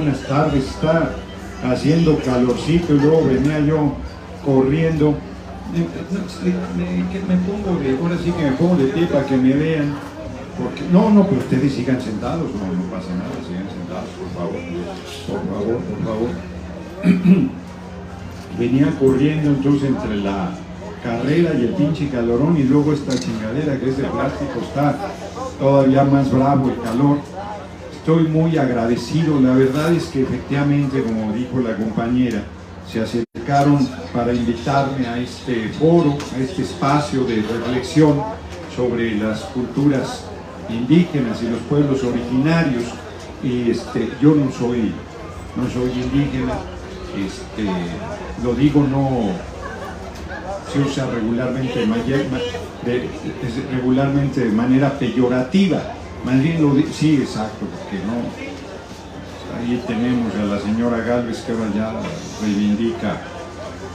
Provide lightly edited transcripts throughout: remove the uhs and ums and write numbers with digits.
buenas tardes, está haciendo calorcito y luego venía yo corriendo. Me pongo de, ahora sí que me pongo de pie para que me vean. Porque, no, pero ustedes sigan sentados, no pasa nada, sigan sentados, por favor. Venía corriendo entonces entre la carrera y el pinche calorón, y luego esta chingadera que es de plástico, está todavía más bravo el calor. Estoy muy agradecido, la verdad es que efectivamente, como dijo la compañera, se acercaron para invitarme a este foro, a este espacio de reflexión sobre las culturas indígenas y los pueblos originarios. Y yo no soy indígena, lo digo, no se usa regularmente de manera peyorativa, más bien sí, exacto, porque no. Ahí tenemos a la señora Gálvez, que ahora ya reivindica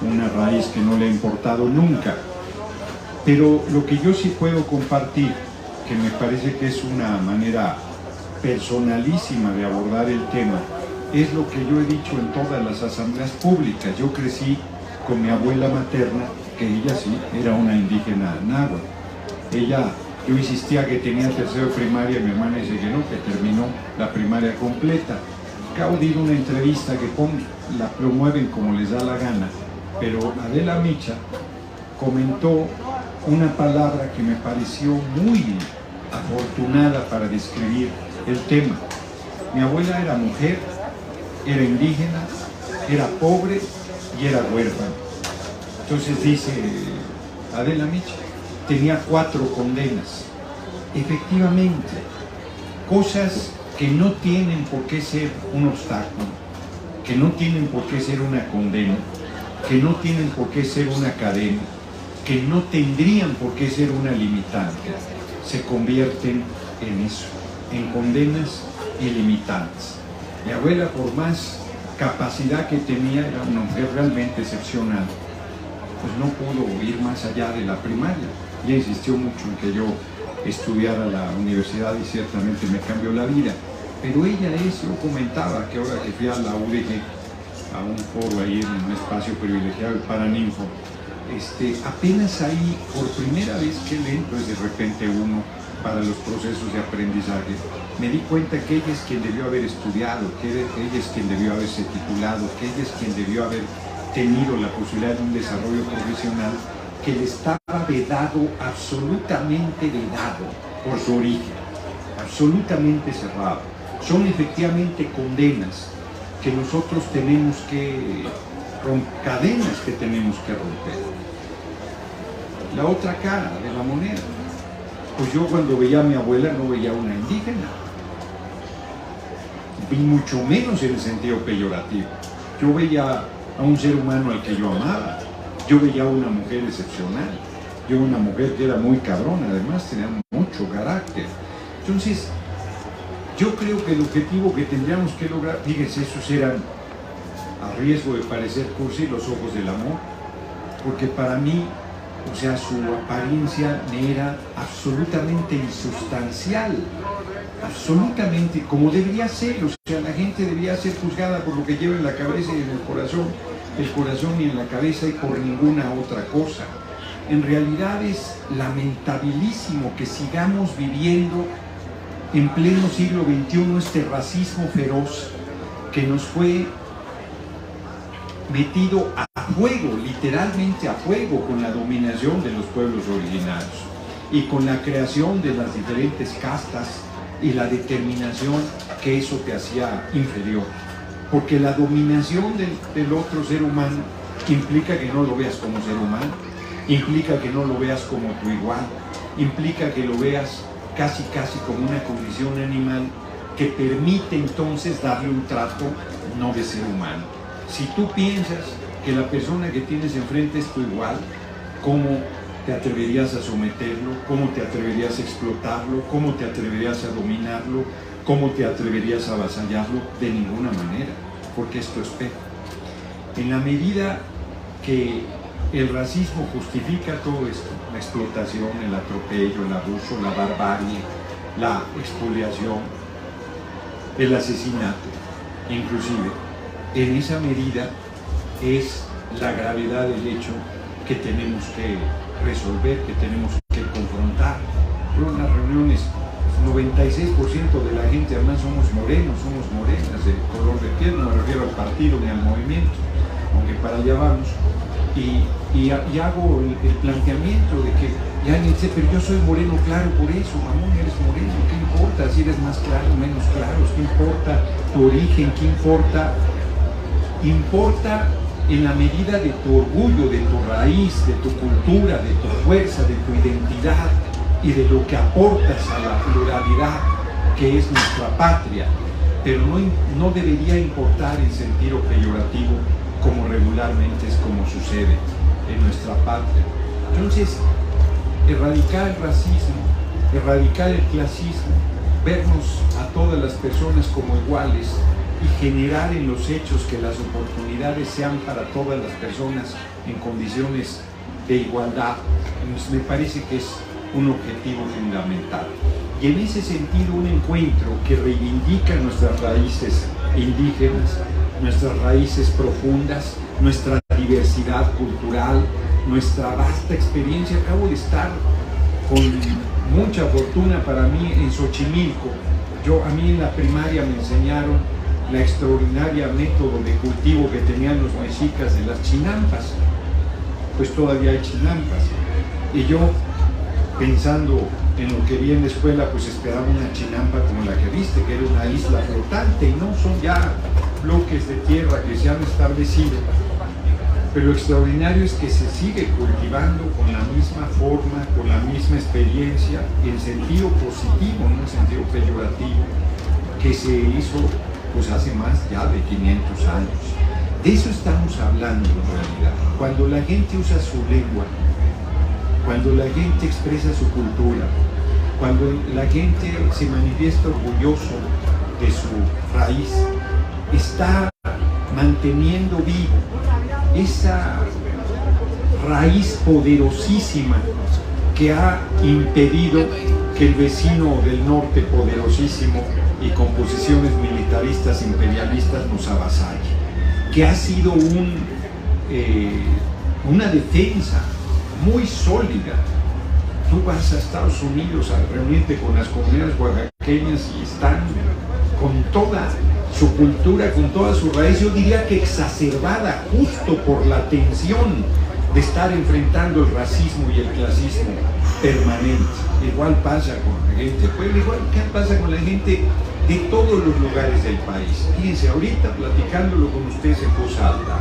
una raíz que no le ha importado nunca. Pero lo que yo sí puedo compartir, que me parece que es una manera personalísima de abordar el tema, es lo que yo he dicho en todas las asambleas públicas. Yo crecí con mi abuela materna, que ella sí era una indígena náhuatl. Yo insistía que tenía tercero de primaria, y mi hermana dice que no, que terminó la primaria completa. Acabo de ir a una entrevista que la promueven como les da la gana, pero Adela Micha comentó una palabra que me pareció muy afortunada para describir el tema. Mi abuela era mujer, era indígena, era pobre y era huérfana. Entonces dice Adela Micha, tenía 4 condenas. Efectivamente, cosas que no tienen por qué ser un obstáculo, que no tienen por qué ser una condena, que no tienen por qué ser una cadena, que no tendrían por qué ser una limitante, se convierten en eso, en condenas y limitantes. Mi abuela, por más capacidad que tenía, era una mujer realmente excepcional, pues no pudo ir más allá de la primaria. Ella insistió mucho en que yo estudiara la universidad y ciertamente me cambió la vida. Pero ella yo comentaba que ahora que fui a la UDG, a un foro ahí en un espacio privilegiado, el Paraninfo, apenas ahí, por primera vez que lento es de repente uno para los procesos de aprendizaje, me di cuenta que ella es quien debió haber estudiado, que ella es quien debió haberse titulado, que ella es quien debió haber tenido la posibilidad de un desarrollo profesional que le estaba vedado, absolutamente vedado por su origen, absolutamente cerrado. Son efectivamente condenas que nosotros tenemos que cadenas que tenemos que romper. La otra cara de la moneda, pues yo cuando veía a mi abuela no veía a una indígena, vi mucho menos en el sentido peyorativo. Yo veía a un ser humano al que yo amaba, yo veía a una mujer excepcional, yo una mujer que era muy cabrona, además tenía mucho carácter. Entonces, yo creo que el objetivo que tendríamos que lograr, fíjense, esos eran, a riesgo de parecer cursi, los ojos del amor, porque para mí, o sea, su apariencia me era absolutamente insustancial, absolutamente, como debería ser. O sea, la gente debería ser juzgada por lo que lleva en la cabeza y en el corazón y en la cabeza, y por ninguna otra cosa. En realidad es lamentabilísimo que sigamos viviendo en pleno siglo XXI este racismo feroz que nos fue metido a fuego, literalmente a fuego, con la dominación de los pueblos originarios y con la creación de las diferentes castas y la determinación que eso te hacía inferior. Porque la dominación del otro ser humano implica que no lo veas como ser humano, implica que no lo veas como tu igual, implica que lo veas casi como una condición animal que permite entonces darle un trato no de ser humano. Si tú piensas que la persona que tienes enfrente es tu igual, ¿cómo te atreverías a someterlo? ¿Cómo te atreverías a explotarlo? ¿Cómo te atreverías a dominarlo? ¿Cómo te atreverías a avasallarlo? De ninguna manera, porque esto es pecado. En la medida que el racismo justifica todo esto, la explotación, el atropello, el abuso, la barbarie, la expoliación, el asesinato, inclusive, en esa medida es la gravedad del hecho que tenemos que resolver, que tenemos que confrontar. Pero en las reuniones, 96% de la gente, además somos morenos, somos morenas de color de piel, no me refiero al partido ni al movimiento, aunque para allá vamos, y hago el planteamiento de que ya alguien dice, pero yo soy moreno, claro, por eso, mamón, eres moreno, ¿qué importa? Si eres más claro, menos claro, ¿qué importa tu origen? ¿Qué importa? Importa en la medida de tu orgullo, de tu raíz, de tu cultura, de tu fuerza, de tu identidad y de lo que aportas a la pluralidad que es nuestra patria, pero no debería importar en sentido peyorativo como regularmente es como sucede en nuestra patria. Entonces, erradicar el racismo, erradicar el clasismo, vernos a todas las personas como iguales y generar en los hechos que las oportunidades sean para todas las personas en condiciones de igualdad, me parece que es un objetivo fundamental. Y en ese sentido, un encuentro que reivindica nuestras raíces indígenas, nuestras raíces profundas, nuestra diversidad cultural, nuestra vasta experiencia. Acabo de estar con mucha fortuna para mí en Xochimilco. A mí en la primaria me enseñaron la extraordinaria método de cultivo que tenían los mexicas de las chinampas. Pues todavía hay chinampas. Y yo, pensando en lo que vi en la escuela, pues esperaba una chinampa como la que viste, que era una isla flotante, y no, son ya bloques de tierra que se han establecido. Pero lo extraordinario es que se sigue cultivando con la misma forma, con la misma experiencia, en sentido positivo, no en sentido peyorativo, que se hizo pues hace más ya de 500 años. De eso estamos hablando en realidad. Cuando la gente usa su lengua, cuando la gente expresa su cultura, cuando la gente se manifiesta orgulloso de su raíz, está manteniendo vivo esa raíz poderosísima que ha impedido que el vecino del norte poderosísimo y con posiciones militaristas imperialistas nos avasalle, que ha sido una defensa muy sólida. Tú vas a Estados Unidos a reunirte con las comunidades oaxaqueñas y están con toda su cultura, con toda su raíz, yo diría que exacerbada justo por la tensión de estar enfrentando el racismo y el clasismo permanente. Igual pasa con la gente, pues igual que pasa con la gente de todos los lugares del país. Fíjense, ahorita platicándolo con ustedes en voz alta,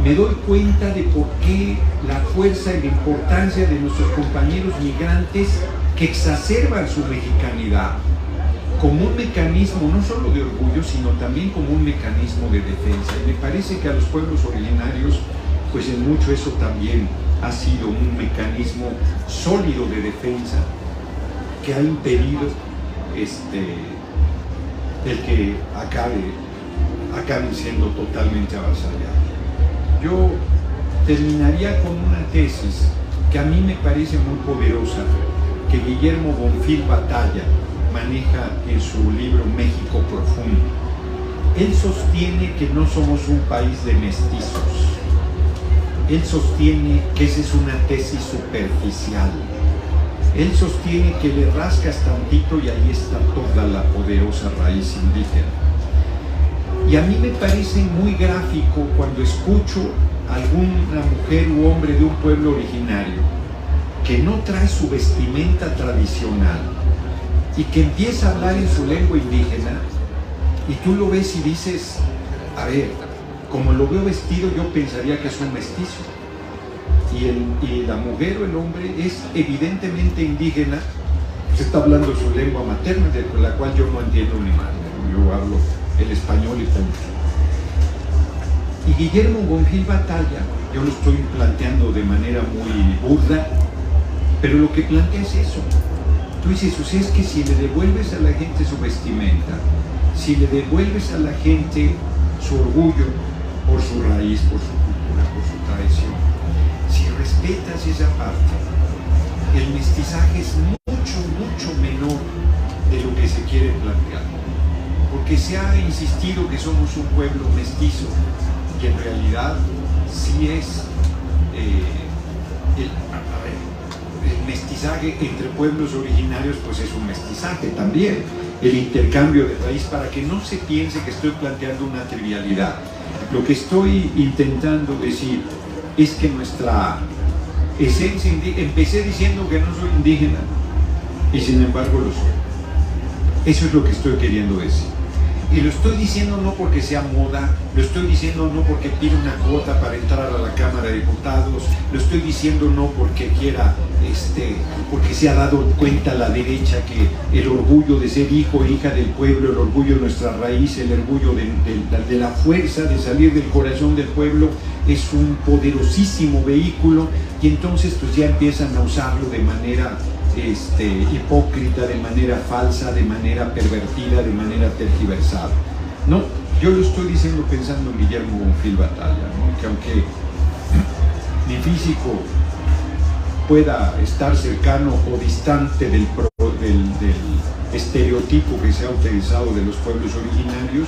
me doy cuenta de por qué la fuerza y la importancia de nuestros compañeros migrantes que exacerban su mexicanidad como un mecanismo no solo de orgullo, sino también como un mecanismo de defensa. Y me parece que a los pueblos originarios, pues en mucho eso también ha sido un mecanismo sólido de defensa que ha impedido el que acaben siendo totalmente avasallados. Yo terminaría con una tesis que a mí me parece muy poderosa, que Guillermo Bonfil Batalla maneja en su libro México Profundo. Él sostiene que no somos un país de mestizos. Él sostiene que esa es una tesis superficial. Él sostiene que le rascas tantito y ahí está toda la poderosa raíz indígena. Y a mí me parece muy gráfico cuando escucho a alguna mujer u hombre de un pueblo originario que no trae su vestimenta tradicional y que empieza a hablar en su lengua indígena, y tú lo ves y dices, a ver, como lo veo vestido yo pensaría que es un mestizo, y la mujer o el hombre es evidentemente indígena, se está hablando su lengua materna, de la cual yo no entiendo ni mal, yo hablo el español y punto. Y Guillermo Bonfil Batalla, yo lo estoy planteando de manera muy burda, pero lo que plantea es eso. Tú dices, o sea, es que si le devuelves a la gente su vestimenta, si le devuelves a la gente su orgullo por su raíz, por su cultura, por su tradición, si respetas esa parte, el mestizaje es mucho, mucho menor de lo que se quiere plantear. porque se ha insistido que somos un pueblo mestizo, y en realidad sí es el mestizaje entre pueblos originarios, pues es un mestizaje también, el intercambio de raíz, para que no se piense que estoy planteando una trivialidad. Lo que estoy intentando decir es que nuestra esencia indígena, empecé diciendo que no soy indígena y sin embargo lo soy. Eso es lo que estoy queriendo decir. Y lo estoy diciendo no porque sea moda, lo estoy diciendo no porque pida una cuota para entrar a la Cámara de Diputados, lo estoy diciendo no porque quiera, porque se ha dado cuenta la derecha que el orgullo de ser hijo e hija del pueblo, el orgullo de nuestra raíz, el orgullo de la fuerza de salir del corazón del pueblo es un poderosísimo vehículo, y entonces pues ya empiezan a usarlo de manera hipócrita, de manera falsa, de manera pervertida, de manera tergiversada. No, yo lo estoy diciendo pensando en Guillermo Bonfil Batalla, ¿no? Que aunque mi físico pueda estar cercano o distante del estereotipo que se ha utilizado de los pueblos originarios,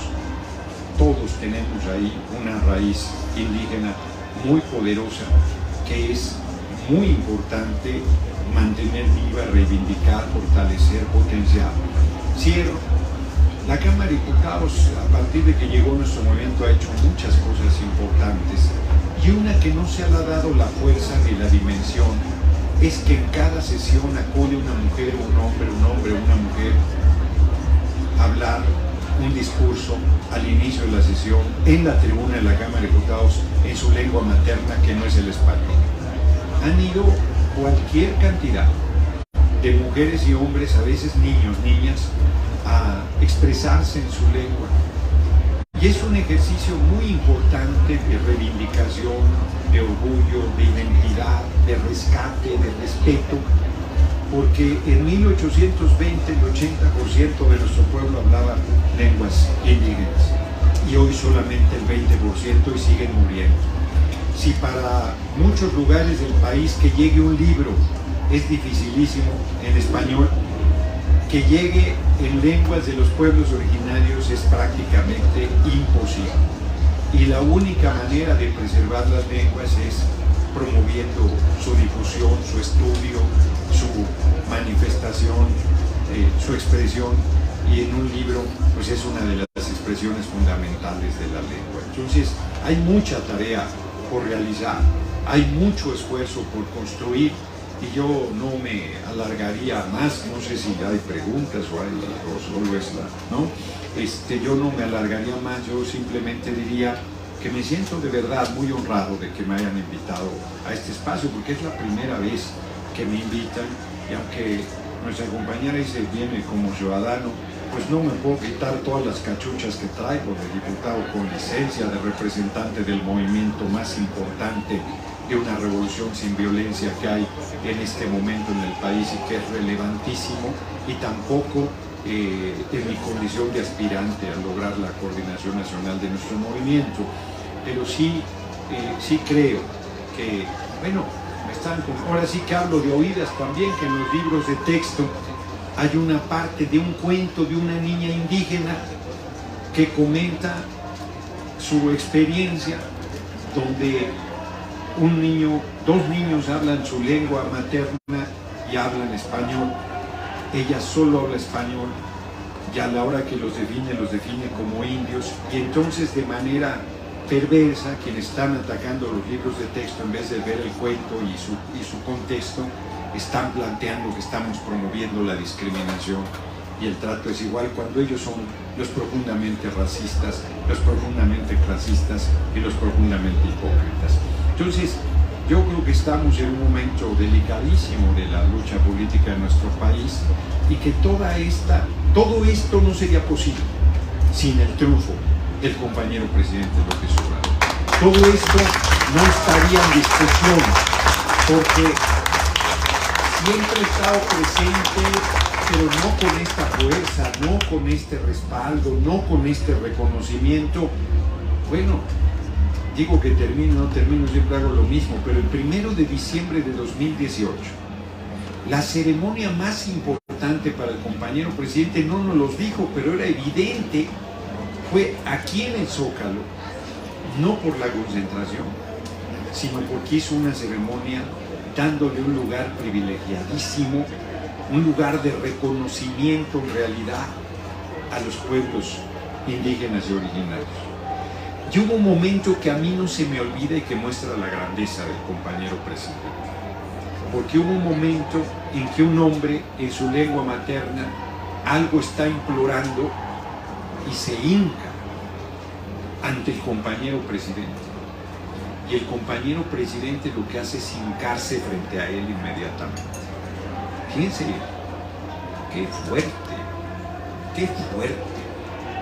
todos tenemos ahí una raíz indígena muy poderosa que es muy importante mantener viva, reivindicar, fortalecer, potenciar. Cierro. La Cámara de Diputados, a partir de que llegó nuestro movimiento, ha hecho muchas cosas importantes, y una que no se ha dado la fuerza ni la dimensión es que en cada sesión acude una mujer, un hombre, una mujer a hablar un discurso al inicio de la sesión en la tribuna de la Cámara de Diputados en su lengua materna, que no es el español. Han ido cualquier cantidad de mujeres y hombres, a veces niños, niñas, a expresarse en su lengua. Y es un ejercicio muy importante de reivindicación, de orgullo, de identidad, de rescate, de respeto, porque en 1820 el 80% de nuestro pueblo hablaba lenguas indígenas, y hoy solamente el 20%, y siguen muriendo. Si para muchos lugares del país que llegue un libro es dificilísimo en español, que llegue en lenguas de los pueblos originarios es prácticamente imposible. Y la única manera de preservar las lenguas es promoviendo su difusión, su estudio, su manifestación, su expresión, y en un libro pues es una de las expresiones fundamentales de la lengua. Entonces hay mucha tarea por realizar, hay mucho esfuerzo por construir, y yo no me alargaría más, no sé si hay preguntas o solo es ¿no? Yo no me alargaría más, yo simplemente diría que me siento de verdad muy honrado de que me hayan invitado a este espacio, porque es la primera vez que me invitan, y aunque nuestra compañera dice viene como ciudadano, pues no me puedo quitar todas las cachuchas que traigo de diputado con licencia, de representante del movimiento más importante de una revolución sin violencia que hay en este momento en el país y que es relevantísimo, y tampoco en mi condición de aspirante a lograr la coordinación nacional de nuestro movimiento. Pero sí creo que, bueno, ahora sí que hablo de oídas también, que en los libros de texto hay una parte de un cuento de una niña indígena que comenta su experiencia, donde dos niños hablan su lengua materna y hablan español. Ella solo habla español, y a la hora que los define como indios, y entonces de manera perversa quienes están atacando los libros de texto, en vez de ver el cuento y su contexto, están planteando que estamos promoviendo la discriminación y el trato desigual, cuando ellos son los profundamente racistas, los profundamente clasistas y los profundamente hipócritas. Entonces, yo creo que estamos en un momento delicadísimo de la lucha política de nuestro país, y que todo esto no sería posible sin el triunfo del compañero presidente López Obrador. Todo esto no estaría en discusión, porque siempre he estado presente, pero no con esta fuerza, no con este respaldo, no con este reconocimiento. Bueno, digo que no termino, siempre hago lo mismo, pero el 1 de diciembre de 2018, la ceremonia más importante importante para el compañero presidente, no nos los dijo, pero era evidente, fue aquí en el Zócalo, no por la concentración, sino porque hizo una ceremonia dándole un lugar privilegiadísimo, un lugar de reconocimiento en realidad a los pueblos indígenas y originarios. Y hubo un momento que a mí no se me olvida y que muestra la grandeza del compañero presidente, porque hubo un momento en que un hombre en su lengua materna algo está implorando y se hinca ante el compañero presidente. Y el compañero presidente lo que hace es hincarse frente a él inmediatamente. Fíjense, qué fuerte,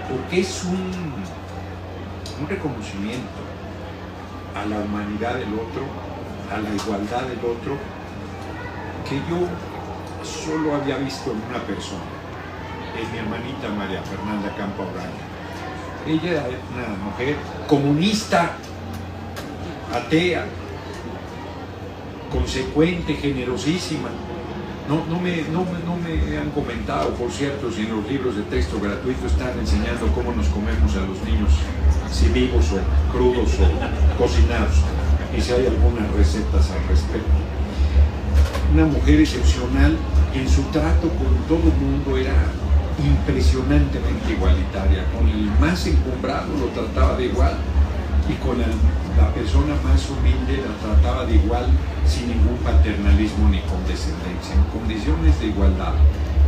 porque es un reconocimiento a la humanidad del otro, a la igualdad del otro, que yo solo había visto en una persona, en mi hermanita María Fernanda Campo Abraña. Ella era una mujer comunista, atea, consecuente, generosísima. No me han comentado, por cierto, si en los libros de texto gratuitos están enseñando cómo nos comemos a los niños, si vivos o crudos o cocinados, y si hay algunas recetas al respecto. Una mujer excepcional, en su trato con todo el mundo era impresionantemente igualitaria. Con el más encumbrado lo trataba de igual, y con la persona más humilde la trataba de igual, sin ningún paternalismo ni condescendencia, en condiciones de igualdad.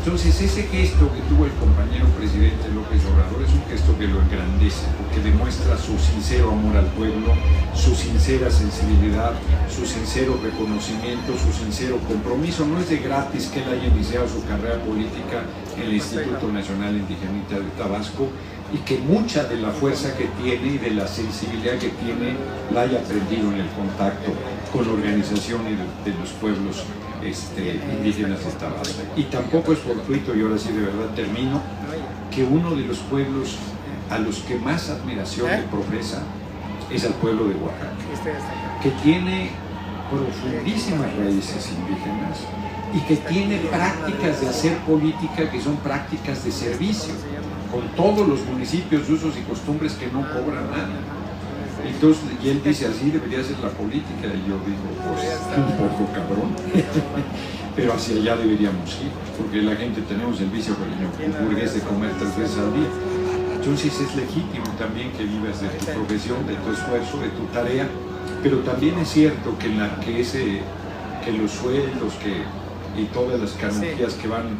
Entonces ese gesto que tuvo el compañero presidente López Obrador es un gesto que lo engrandece, porque demuestra su sincero amor al pueblo, su sincera sensibilidad, su sincero reconocimiento, su sincero compromiso. No es de gratis que él haya iniciado su carrera política en el Instituto Nacional Indigenista de Tabasco, y que mucha de la fuerza que tiene y de la sensibilidad que tiene la haya aprendido en el contacto con la organización de los pueblos indígenas de Tabasco. Y tampoco es fortuito, y ahora sí de verdad termino, que uno de los pueblos a los que más admiración le profesa es al pueblo de Oaxaca, que tiene profundísimas raíces indígenas y que tiene prácticas de hacer política que son prácticas de servicio, con todos los municipios, usos y costumbres que no cobran nada. Entonces, y él dice, así debería ser la política, y yo digo, pues un poco cabrón, pero hacia allá deberíamos ir, porque la gente tenemos el vicio burgués de comer 3 veces al día. Entonces es legítimo también que vivas de tu profesión, de tu esfuerzo, de tu tarea, pero también es cierto que, que los sueldos y todas las canonjías que van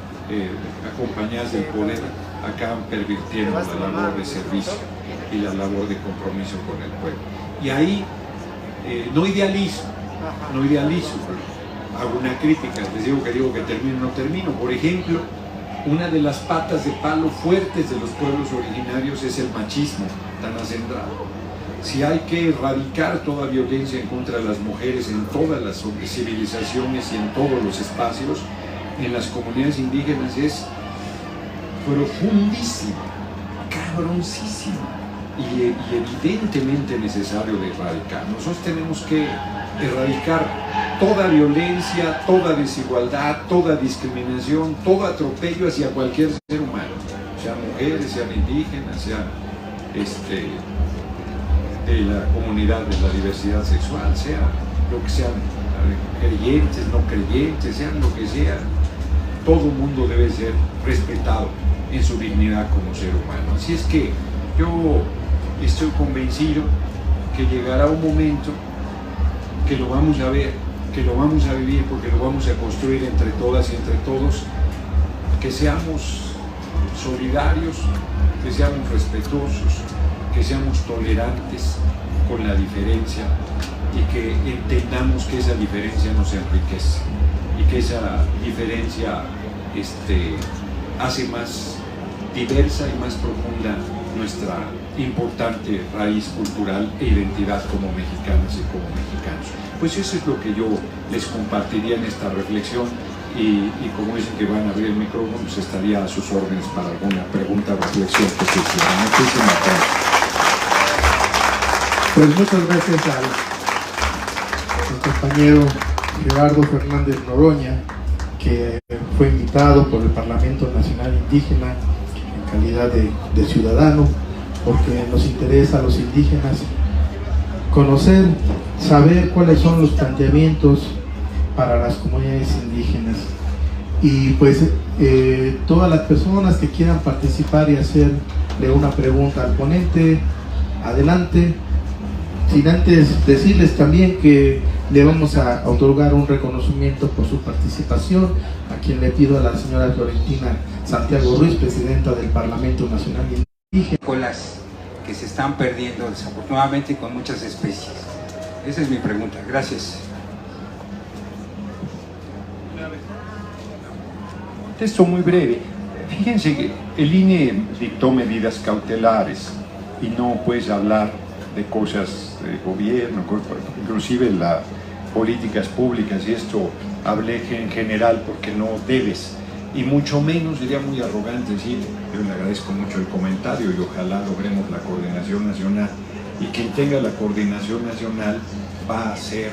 acompañadas del poder acaban pervirtiendo la labor de servicio y la labor de compromiso con el pueblo. Y ahí no idealizo, hago una crítica, les digo que termino, no termino. Por ejemplo, una de las patas de palo fuertes de los pueblos originarios es el machismo tan acendrado. Si hay que erradicar toda violencia en contra de las mujeres en todas las civilizaciones y en todos los espacios, en las comunidades indígenas es profundísima, cabroncísima y evidentemente necesario de erradicar. Nosotros tenemos que erradicar toda violencia, toda desigualdad, toda discriminación, todo atropello hacia cualquier ser humano, sean mujeres, sean indígenas, sean de la comunidad de la diversidad sexual, sean lo que sean, creyentes, no creyentes, sean lo que sea, todo el mundo debe ser respetado en su dignidad como ser humano. Así es que yo estoy convencido que llegará un momento que lo vamos a ver, que lo vamos a vivir, porque lo vamos a construir entre todas y entre todos, que seamos solidarios, que seamos respetuosos, que seamos tolerantes con la diferencia y que entendamos que esa diferencia nos enriquece y que esa diferencia hace más diversa y más profunda nuestra importante raíz cultural e identidad como mexicanas y como mexicanos. Pues eso es lo que yo les compartiría en esta reflexión y como dicen que van a abrir el micrófono, pues estaría a sus órdenes para alguna pregunta o reflexión que se hiciera. Muchísimas gracias. Pues muchas gracias al compañero Gerardo Fernández Noroña, que fue invitado por el Parlamento Nacional Indígena en calidad de ciudadano, porque nos interesa a los indígenas conocer, saber cuáles son los planteamientos para las comunidades indígenas. Y pues todas las personas que quieran participar y hacerle una pregunta al ponente, adelante, sin antes decirles también que le vamos a otorgar un reconocimiento por su participación, a quien le pido a la señora Florentina Santiago Ruiz, presidenta del Parlamento Nacional Indígena. Colas que se están perdiendo desafortunadamente con muchas especies. Esa es mi pregunta. Gracias. Texto muy breve. Fíjense que el INE dictó medidas cautelares y no puedes hablar de cosas de gobierno, inclusive las políticas públicas, y esto hablé en general porque no debes, y mucho menos, sería muy arrogante decir, yo le agradezco mucho el comentario y ojalá logremos la coordinación nacional, y quien tenga la coordinación nacional va a ser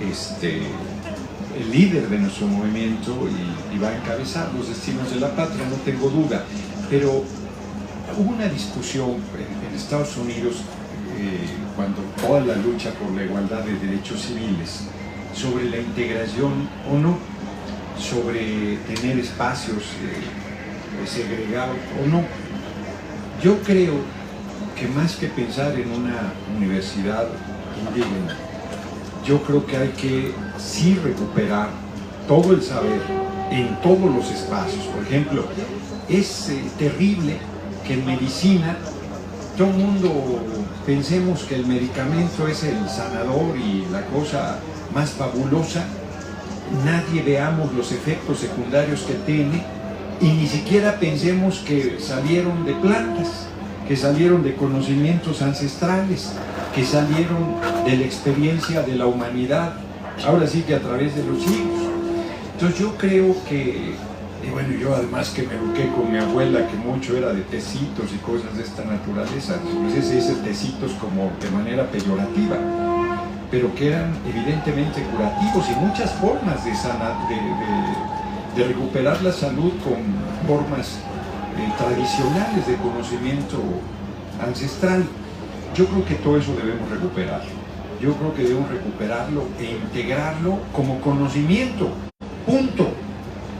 el líder de nuestro movimiento y va a encabezar los destinos de la patria, no tengo duda. Pero hubo una discusión en Estados Unidos cuando toda la lucha por la igualdad de derechos civiles sobre la integración o no, sobre tener espacios segregados o no. Yo creo que más que pensar en una universidad indígena, yo creo que hay que sí recuperar todo el saber en todos los espacios. Por ejemplo, es terrible que en medicina todo el mundo pensemos que el medicamento es el sanador y la cosa más fabulosa, nadie veamos los efectos secundarios que tiene y ni siquiera pensemos que salieron de plantas, que salieron de conocimientos ancestrales, que salieron de la experiencia de la humanidad, ahora sí que a través de los siglos. Entonces yo creo que, y bueno, yo además que me eduqué con mi abuela, que mucho era de tecitos y cosas de esta naturaleza, pues ese tecitos como de manera peyorativa, pero que eran evidentemente curativos y muchas formas de recuperar la salud con formas tradicionales de conocimiento ancestral. Yo creo que todo eso debemos recuperarlo. Yo creo que debemos recuperarlo e integrarlo como conocimiento. Punto.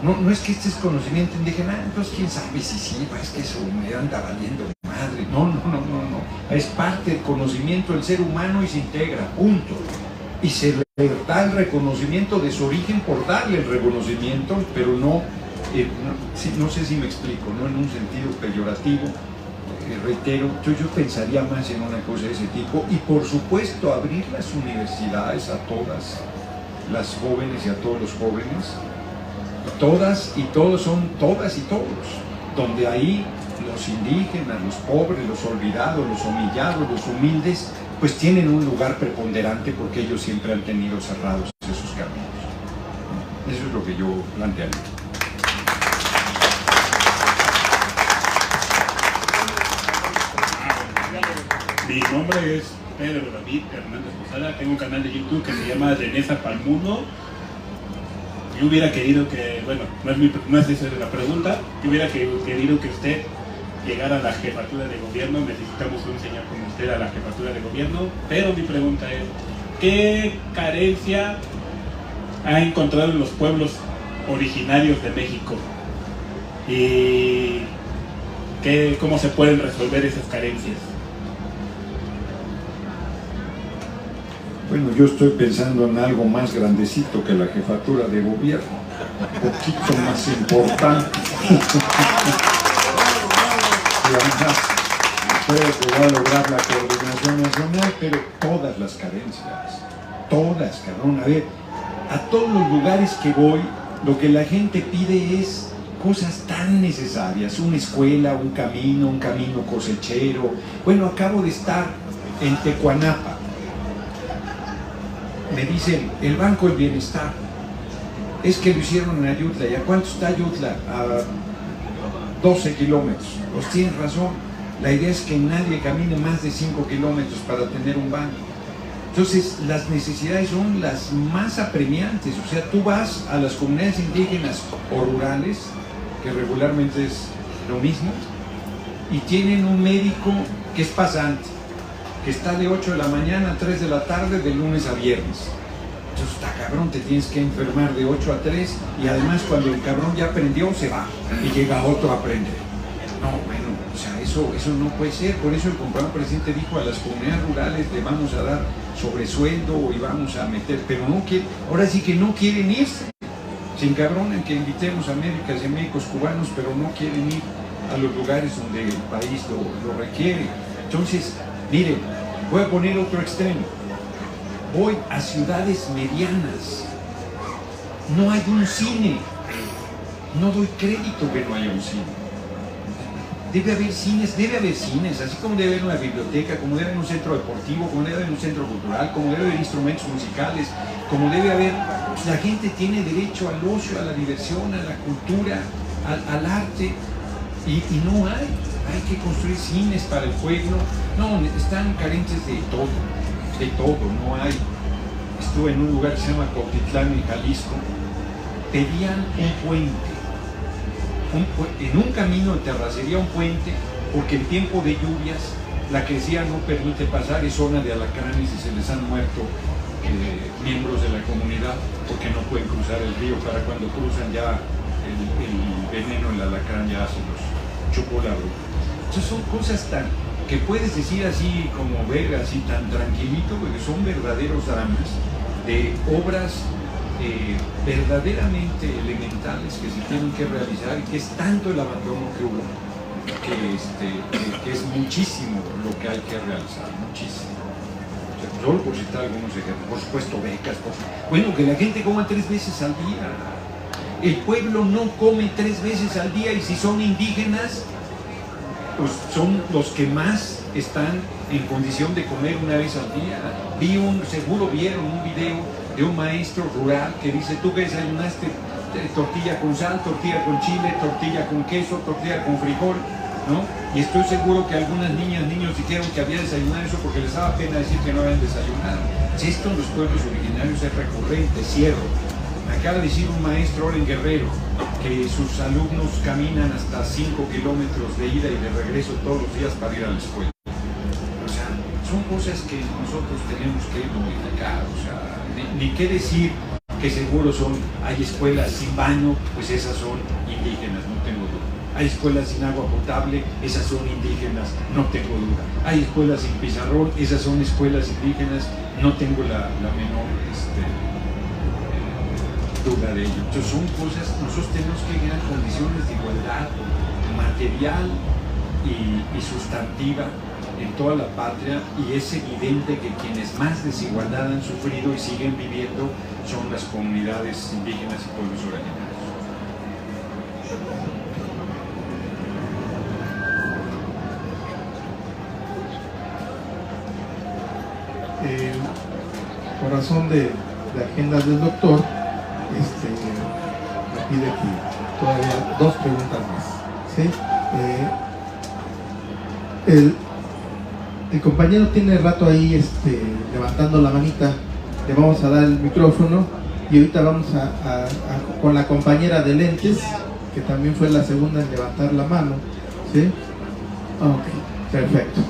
No es que este es conocimiento indígena, entonces quién sabe si sí, es que eso me anda valiendo madre. No. Es parte del conocimiento del ser humano y se integra. Punto. Y se le da el reconocimiento de su origen por darle el reconocimiento, pero no sé si me explico, no en un sentido peyorativo. Reitero, yo pensaría más en una cosa de ese tipo y por supuesto abrir las universidades a todas las jóvenes y a todos los jóvenes, todas y todos son todas y todos, donde ahí los indígenas, los pobres, los olvidados, los humillados, los humildes, pues tienen un lugar preponderante porque ellos siempre han tenido cerrados esos caminos. Eso es lo que yo plantearía. Mi nombre es Pedro David Hernández Posada, tengo un canal de YouTube que se llama De Nesa Pa'l Mundo. Yo hubiera querido que, bueno, no es esa la pregunta, yo hubiera querido que usted llegara a la jefatura de gobierno, necesitamos un señor como usted a la jefatura de gobierno, pero mi pregunta es, ¿qué carencia ha encontrado en los pueblos originarios de México? ¿Y cómo se pueden resolver esas carencias? Bueno, yo estoy pensando en algo más grandecito que la jefatura de gobierno, un poquito más importante. Y además, creo que va a lograr la coordinación nacional, pero todas las carencias, todas, cabrón. A ver, a todos los lugares que voy, lo que la gente pide es cosas tan necesarias, una escuela, un camino cosechero. Bueno, acabo de estar en Tecuanapa. Me dicen, el Banco del Bienestar, es que lo hicieron en Ayutla. ¿Y a cuánto está Ayutla? A 12 kilómetros. Pues tienen razón. La idea es que nadie camine más de 5 kilómetros para tener un banco. Entonces, las necesidades son las más apremiantes. O sea, tú vas a las comunidades indígenas o rurales, que regularmente es lo mismo, y tienen un médico que es pasante, que está de 8 de la mañana a 3 de la tarde, de lunes a viernes. Entonces, está cabrón, te tienes que enfermar de 8 a 3, y además cuando el cabrón ya aprendió, se va, y llega otro a aprender. No, bueno, o sea, eso no puede ser. Por eso el compañero presidente dijo a las comunidades rurales le vamos a dar sobresueldo y vamos a meter, pero no quieren, ahora sí que no quieren irse. Se encabronan que invitemos a médicas y médicos cubanos, pero no quieren ir a los lugares donde el país lo requiere. Entonces, miren, voy a poner otro extremo. Voy a ciudades medianas. No hay un cine. No doy crédito que no haya un cine. Debe haber cines, así como debe haber una biblioteca, como debe haber un centro deportivo, como debe haber un centro cultural, como debe haber instrumentos musicales, como debe haber... La gente tiene derecho al ocio, a la diversión, a la cultura, al arte, y no hay. Hay que construir cines para el pueblo. No, están carentes de todo, no hay. Estuve en un lugar que se llama Cuautitlán, en Jalisco. Pedían un puente. En un camino de terracería, un puente, porque en tiempo de lluvias la crecida no permite pasar, es zona de alacranes y se les han muerto miembros de la comunidad porque no pueden cruzar el río. Para cuando cruzan ya el veneno del alacrán ya se los chupó la bruja. Entonces son cosas que puedes decir así como ver así tan tranquilito, porque son verdaderos dramas de obras verdaderamente elementales que se tienen que realizar, y que es tanto el abandono que hubo que es muchísimo lo que hay que realizar, muchísimo. O sea, solo por citar algunos ejemplos, por supuesto becas, bueno, que la gente coma 3 veces al día. El pueblo no come 3 veces al día, y si son indígenas, pues son los que más están en condición de comer una vez al día. Seguro vieron un video de un maestro rural que dice: tú que desayunaste tortilla con sal, tortilla con chile, tortilla con queso, tortilla con frijol, ¿no? Y estoy seguro que algunas niñas, niños dijeron que había desayunado eso porque les daba pena decir que no habían desayunado. Si esto en los pueblos originarios es recurrente. Cierro. Me acaba de decir un maestro ahora en Guerrero que sus alumnos caminan hasta 5 kilómetros de ida y de regreso todos los días para ir a la escuela. O sea, son cosas que nosotros tenemos que modificar. O sea, ni qué decir que seguro hay escuelas sin baño, pues esas son indígenas, no tengo duda. Hay escuelas sin agua potable, esas son indígenas, no tengo duda. Hay escuelas sin pizarrón, esas son escuelas indígenas, no tengo la menor duda de ello. Entonces son cosas, nosotros tenemos que crear condiciones de igualdad material y sustantiva en toda la patria, y es evidente que quienes más desigualdad han sufrido y siguen viviendo son las comunidades indígenas y pueblos originarios. Por razón de agenda del doctor, me pide que todavía 2 preguntas más, ¿sí? El compañero tiene rato ahí levantando la manita. Le vamos a dar el micrófono, y ahorita vamos con la compañera de lentes, que también fue la segunda en levantar la mano, ¿sí? Ok, perfecto.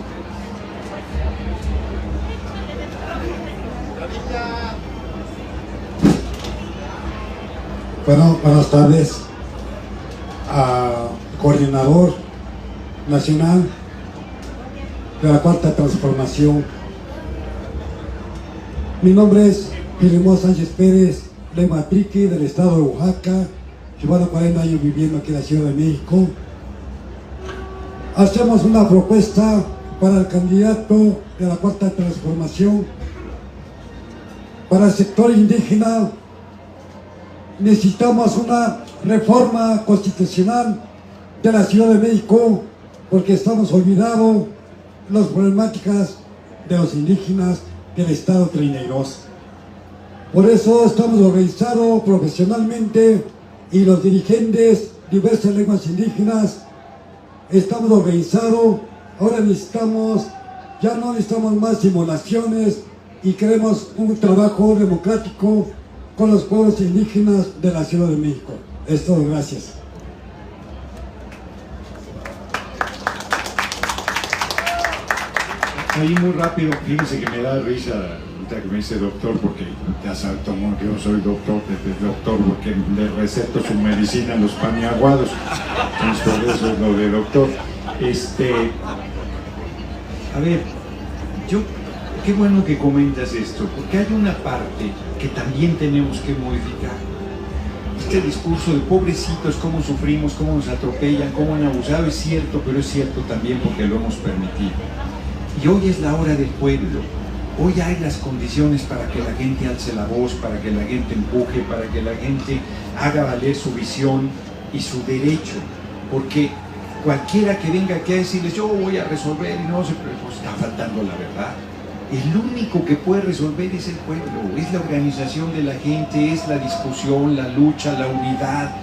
Bueno, buenas tardes, coordinador nacional de la Cuarta Transformación. Mi nombre es Filemón Sánchez Pérez, lengua triqui, del estado de Oaxaca. Llevo 40 años viviendo aquí en la Ciudad de México. Hacemos una propuesta para el candidato de la Cuarta Transformación. Para el sector indígena necesitamos una reforma constitucional de la Ciudad de México, porque estamos olvidados las problemáticas de los indígenas del estado 32. Por eso estamos organizados profesionalmente, y los dirigentes de diversas lenguas indígenas estamos organizados. Ahora ya no necesitamos más simulaciones y queremos un trabajo democrático con los pueblos indígenas de la Ciudad de México. Es todo, gracias. Ahí muy rápido, fíjense que me da risa ahorita que me dice doctor, porque ya sabe todo el mundo que yo soy doctor, porque le receto su medicina a los paniaguados, entonces por eso es lo de doctor. A ver, qué bueno que comentas esto, porque hay una parte que también tenemos que modificar. Este discurso de pobrecitos, cómo sufrimos, cómo nos atropellan, cómo han abusado, es cierto, pero es cierto también porque lo hemos permitido. Y hoy es la hora del pueblo. Hoy hay las condiciones para que la gente alce la voz, para que la gente empuje, para que la gente haga valer su visión y su derecho. Porque cualquiera que venga aquí a decirles yo voy a resolver y no se pues está faltando la verdad. El único que puede resolver es el pueblo, es la organización de la gente, es la discusión, la lucha, la unidad,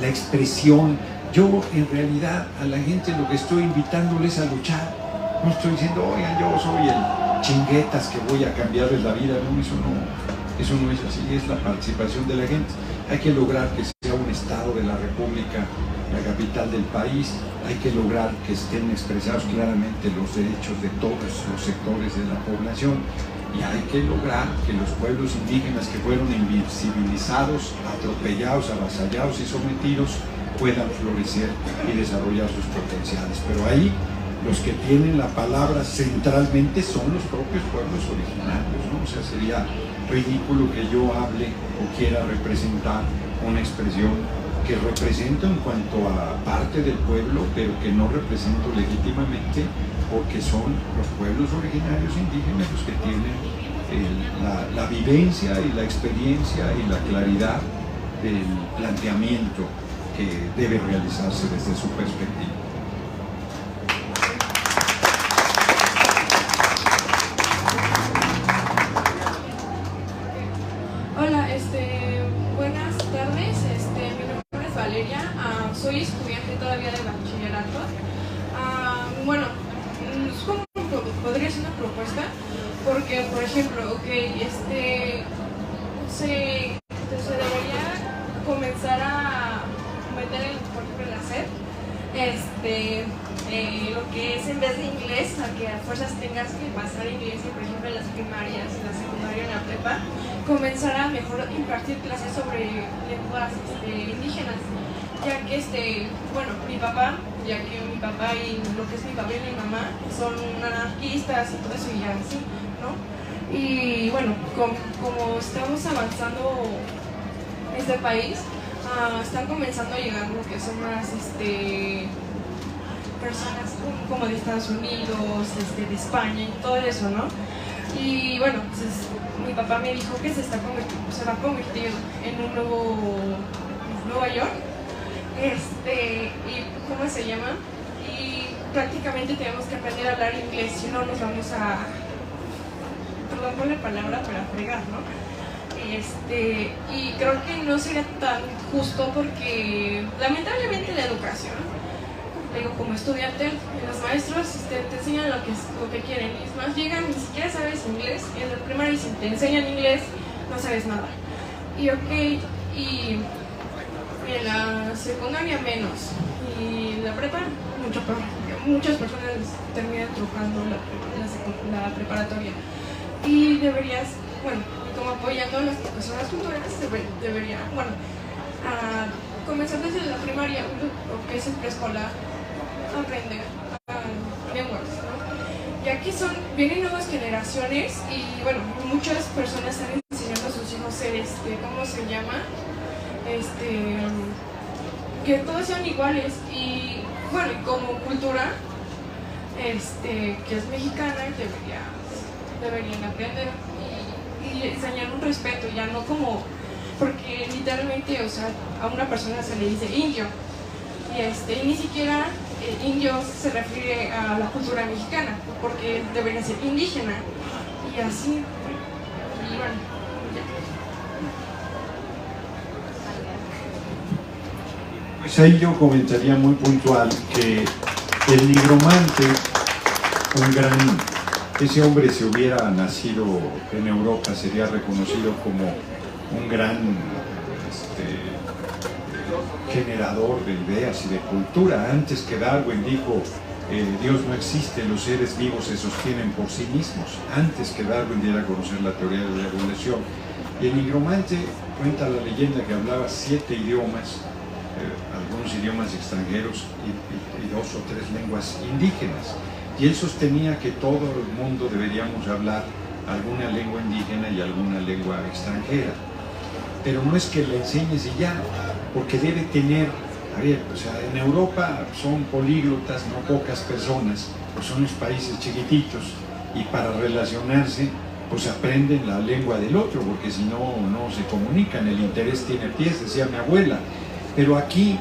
la expresión. Yo en realidad a la gente lo que estoy invitándoles a luchar. No estoy diciendo, oigan, yo soy el chinguetas que voy a cambiarles la vida. No, eso no es así, es la participación de la gente. Hay que lograr que sea un estado de la República, la capital del país. Hay que lograr que estén expresados claramente los derechos de todos los sectores de la población. Y hay que lograr que los pueblos indígenas que fueron invisibilizados, atropellados, avasallados y sometidos puedan florecer y desarrollar sus potenciales. Pero ahí los que tienen la palabra centralmente son los propios pueblos originarios, ¿no? O sea, sería ridículo que yo hable o quiera representar una expresión que represento en cuanto a parte del pueblo, pero que no represento legítimamente porque son los pueblos originarios indígenas los que tienen la vivencia y la experiencia y la claridad del planteamiento que debe realizarse desde su perspectiva. Hola, buenas tardes, mi nombre es Valeria, soy estudiante todavía de bachillerato. Bueno, ¿cómo podría ser una propuesta? Porque, por ejemplo, se debería comenzar a meter, por ejemplo, en la SEP, lo que es en vez de inglés, a que a fuerzas tengas que pasar inglés, y por ejemplo en las primarias, en la secundaria, en la prepa, comenzar a mejor impartir clases sobre lenguas indígenas, ya que mi papá y lo que es mi papá y mi mamá son anarquistas y todo eso y así, ¿no? Y bueno, como estamos avanzando en este país, están comenzando a llegar lo que son más personas como de Estados Unidos, de España y todo eso, ¿no? Y bueno, pues, mi papá me dijo que se va a convertir en un nuevo Nueva York, y ¿cómo se llama? Y prácticamente tenemos que aprender a hablar inglés, si no nos vamos a, perdón por la palabra, pero a fregar, ¿no? Y creo que no sería tan justo porque lamentablemente la educación, digo, como estudiante, los maestros te enseñan lo que quieren, y es más, llegan, ni siquiera sabes inglés, en el primario si te enseñan inglés, no sabes nada. Y y en la secundaria menos, y en la prepa mucho peor. Muchas personas terminan trocando la preparatoria. Y deberías, bueno, como apoyando a las personas culturales, debería, bueno, comenzar desde la primaria, lo que es el preescolar, aprender lenguas, ¿no? Ya que vienen nuevas generaciones y bueno, muchas personas están enseñando a sus hijos ser, ¿cómo se llama? Que todos sean iguales y bueno, y como cultura, que es mexicana, deberían aprender y enseñar un respeto, ya no como, porque literalmente, o sea, a una persona se le dice indio y ni siquiera indio se refiere a la cultura mexicana, porque debería ser indígena y así, y bueno, ya. Pues ahí yo comentaría muy puntual que el nigromante, un gran ese hombre, si hubiera nacido en Europa, sería reconocido como un gran generador de ideas y de cultura. Antes que Darwin dijo, Dios no existe, los seres vivos se sostienen por sí mismos, antes que Darwin diera a conocer la teoría de la evolución. Y el nigromante cuenta la leyenda que hablaba 7 idiomas, algunos idiomas extranjeros y 2 o 3 lenguas indígenas. Y él sostenía que todo el mundo deberíamos hablar alguna lengua indígena y alguna lengua extranjera. Pero no es que le enseñes y ya, porque debe tener, a ver, o sea, en Europa son políglotas, no pocas personas, pues son los países chiquititos, y para relacionarse, pues aprenden la lengua del otro, porque si no, no se comunican, el interés tiene pies, decía mi abuela. Pero aquí,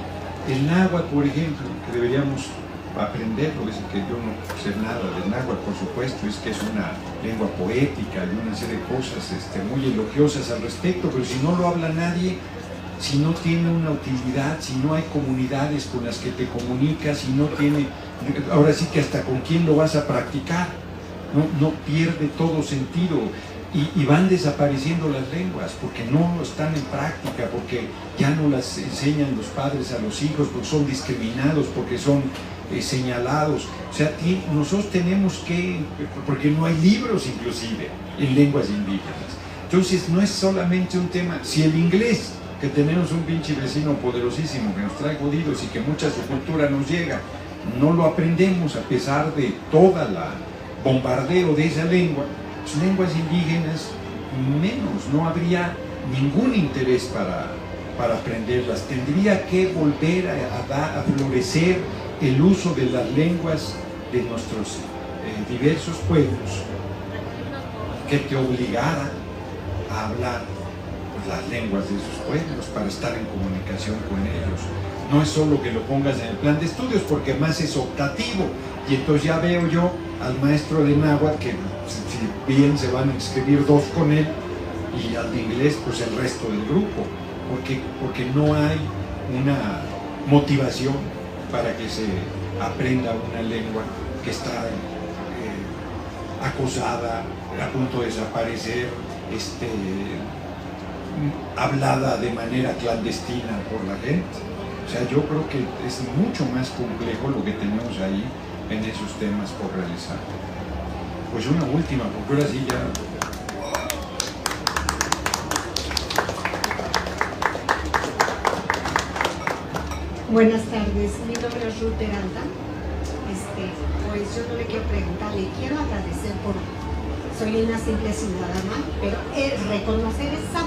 el náhuatl, por ejemplo, que deberíamos aprenderlo, es que yo no sé nada del náhuatl, por supuesto, es que es una lengua poética y una serie de cosas muy elogiosas al respecto, pero si no lo habla nadie, si no tiene una utilidad, si no hay comunidades con las que te comunicas, si no tiene, ahora sí que hasta con quién lo vas a practicar, no pierde todo sentido. Y van desapareciendo las lenguas porque no están en práctica, porque ya no las enseñan los padres a los hijos, porque son discriminados, porque son señalados. O sea, nosotros tenemos que, porque no hay libros inclusive en lenguas indígenas. Entonces no es solamente un tema, si el inglés, que tenemos un pinche vecino poderosísimo que nos trae jodidos y que mucha su cultura nos llega, no lo aprendemos a pesar de toda la bombardeo de esa lengua, las lenguas indígenas menos, no habría ningún interés para aprenderlas. Tendría que volver a florecer el uso de las lenguas de nuestros diversos pueblos, que te obligara a hablar las lenguas de esos pueblos para estar en comunicación con ellos. No es solo que lo pongas en el plan de estudios, porque más es optativo, y entonces ya veo yo al maestro de náhuatl que si bien se van a inscribir 2 con él, y al de inglés pues el resto del grupo, porque no hay una motivación para que se aprenda una lengua que está acosada, a punto de desaparecer, hablada de manera clandestina por la gente. O sea, yo creo que es mucho más complejo lo que tenemos ahí en esos temas por realizar. Pues una última, porque ahora sí ya... Buenas tardes, mi nombre es Ruth Peralta. Pues yo no le quiero preguntar, le quiero agradecer por... Soy una simple ciudadana, pero es reconocer esa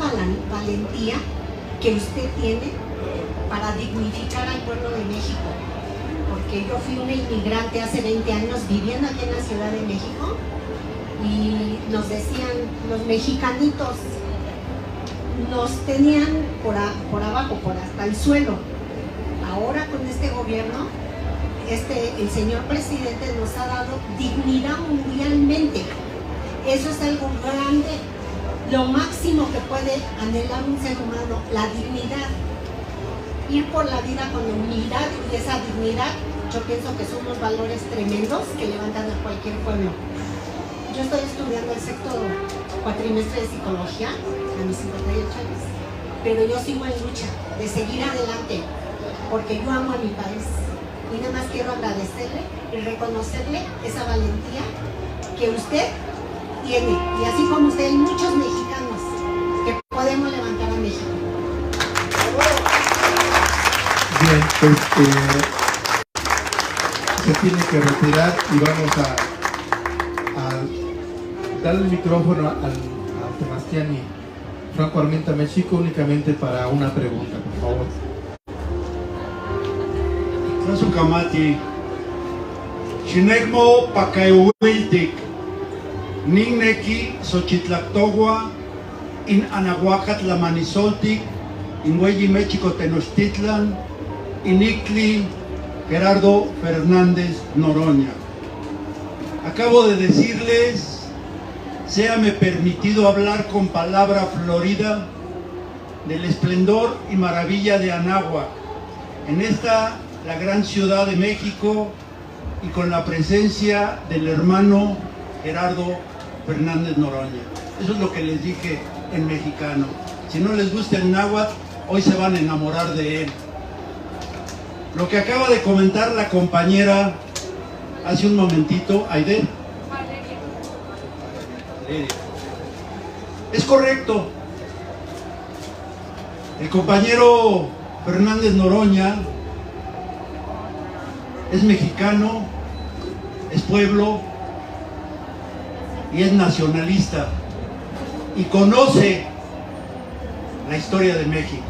valentía que usted tiene para dignificar al pueblo de México. Porque yo fui una inmigrante hace 20 años viviendo aquí en la Ciudad de México y nos decían, los mexicanitos nos tenían por abajo, por hasta el suelo. Ahora con este gobierno, el señor presidente nos ha dado dignidad mundialmente. Eso es algo grande, lo máximo que puede anhelar un ser humano, la dignidad. Ir por la vida con humildad y esa dignidad, yo pienso que son unos valores tremendos que levantan a cualquier pueblo. Yo estoy estudiando el sexto cuatrimestre de psicología, a mis 58 años, pero yo sigo en lucha de seguir adelante, porque yo amo a mi país. Y nada más quiero agradecerle y reconocerle esa valentía que usted tiene, y así como usted hay muchos mexicanos que podemos levantar a México. Bien, pues se tiene que retirar y vamos a darle el micrófono al Sebastián y Franco Armenta México únicamente para una pregunta, por favor. Kamati Chinegmo Pakaiwiltik Nigneki Xochitlactogua in Anahuacat Lamanisoltic in Hueyi México Tenochtitlan in Ictli Gerardo Fernández Noroña. Acabo de decirles, séame permitido hablar con palabra florida del esplendor y maravilla de Anáhuac en esta, la gran ciudad de México, y con la presencia del hermano Gerardo Fernández Noroña. Eso es lo que les dije en mexicano. Si no les gusta el náhuatl, hoy se van a enamorar de él. Lo que acaba de comentar la compañera hace un momentito, Aide. Valeria. Es correcto. El compañero Fernández Noroña es mexicano, es pueblo y es nacionalista y conoce la historia de México.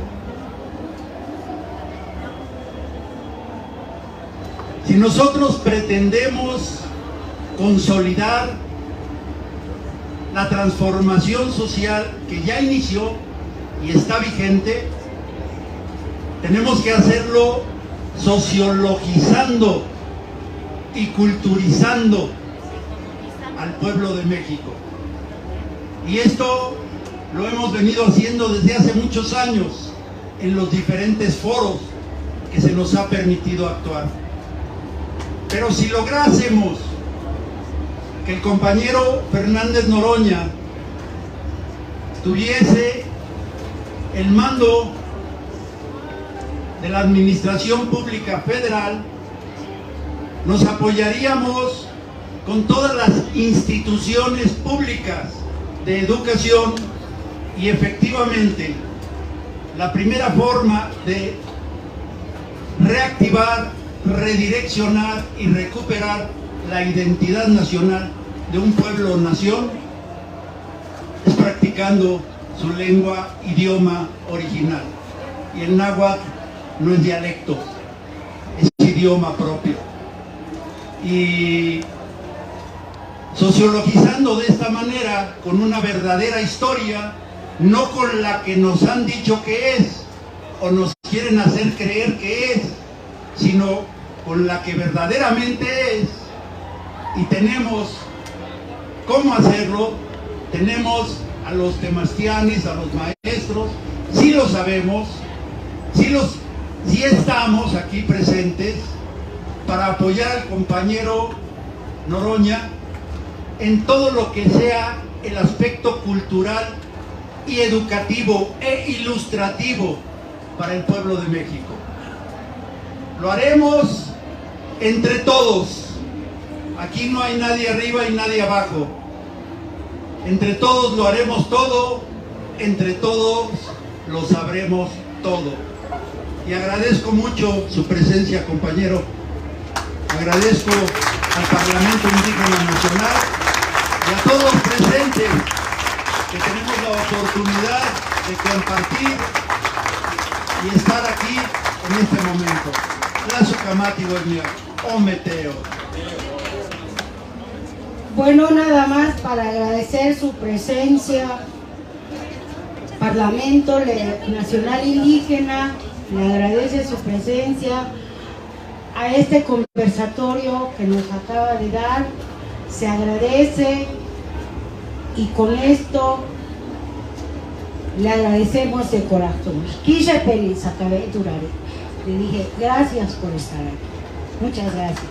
Si nosotros pretendemos consolidar la transformación social que ya inició y está vigente, tenemos que hacerlo sociologizando y culturizando al pueblo de México. Y esto lo hemos venido haciendo desde hace muchos años en los diferentes foros que se nos ha permitido actuar. Pero si lográsemos que el compañero Fernández Noroña tuviese el mando de la Administración Pública Federal, nos apoyaríamos con todas las instituciones públicas de educación y efectivamente la primera forma de reactivar, redireccionar y recuperar la identidad nacional de un pueblo-nación es practicando su lengua, idioma original. Y el náhuatl no es dialecto, es idioma propio. Y sociologizando de esta manera, con una verdadera historia, no con la que nos han dicho que es, o nos quieren hacer creer que es, sino con la que verdaderamente es. Y tenemos cómo hacerlo, tenemos a los temastianes, a los maestros, sí lo sabemos, sí estamos aquí presentes para apoyar al compañero Noroña en todo lo que sea el aspecto cultural y educativo e ilustrativo para el pueblo de México. Lo haremos entre todos. Aquí no hay nadie arriba y nadie abajo. Entre todos lo haremos todo, entre todos lo sabremos todo. Y agradezco mucho su presencia, compañero. Agradezco al Parlamento Indígena Nacional y a todos los presentes que tenemos la oportunidad de compartir y estar aquí en este momento. Bueno, nada más para agradecer su presencia, Parlamento Nacional Indígena, le agradece su presencia a este conversatorio que nos acaba de dar, se agradece y con esto le agradecemos de corazón. Quise feliz, acabé de durar. Le dije, gracias por estar aquí. Muchas gracias.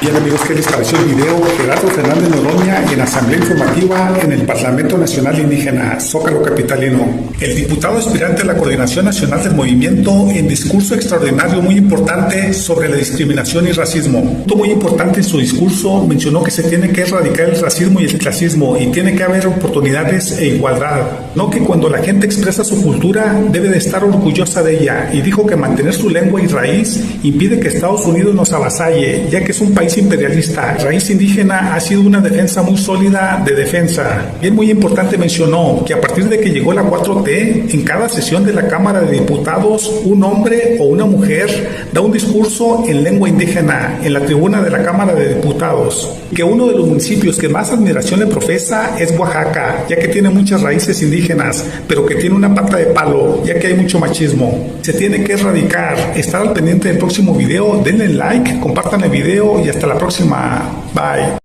Bien amigos, ¿qué les pareció el video? Gerardo Fernández Noroña en Asamblea Informativa en el Parlamento Nacional Indígena, Zócalo Capitalino. El diputado aspirante a la Coordinación Nacional del Movimiento en discurso extraordinario muy importante sobre la discriminación y racismo. Un punto muy importante en su discurso mencionó que se tiene que erradicar el racismo y el clasismo y tiene que haber oportunidades e igualdad. No que cuando la gente expresa su cultura debe de estar orgullosa de ella y dijo que mantener su lengua y raíz impide que Estados Unidos nos avasalle, ya que es un país imperialista. Raíz indígena ha sido una defensa muy sólida de defensa. Bien, muy importante mencionó que a partir de que llegó la 4T, en cada sesión de la Cámara de Diputados, un hombre o una mujer da un discurso en lengua indígena en la tribuna de la Cámara de Diputados. Que uno de los municipios que más admiración le profesa es Oaxaca, ya que tiene muchas raíces indígenas, pero que tiene una pata de palo, ya que hay mucho machismo. Se tiene que erradicar. Estar al pendiente del próximo video, denle like, compartan el video y hasta la próxima. Bye.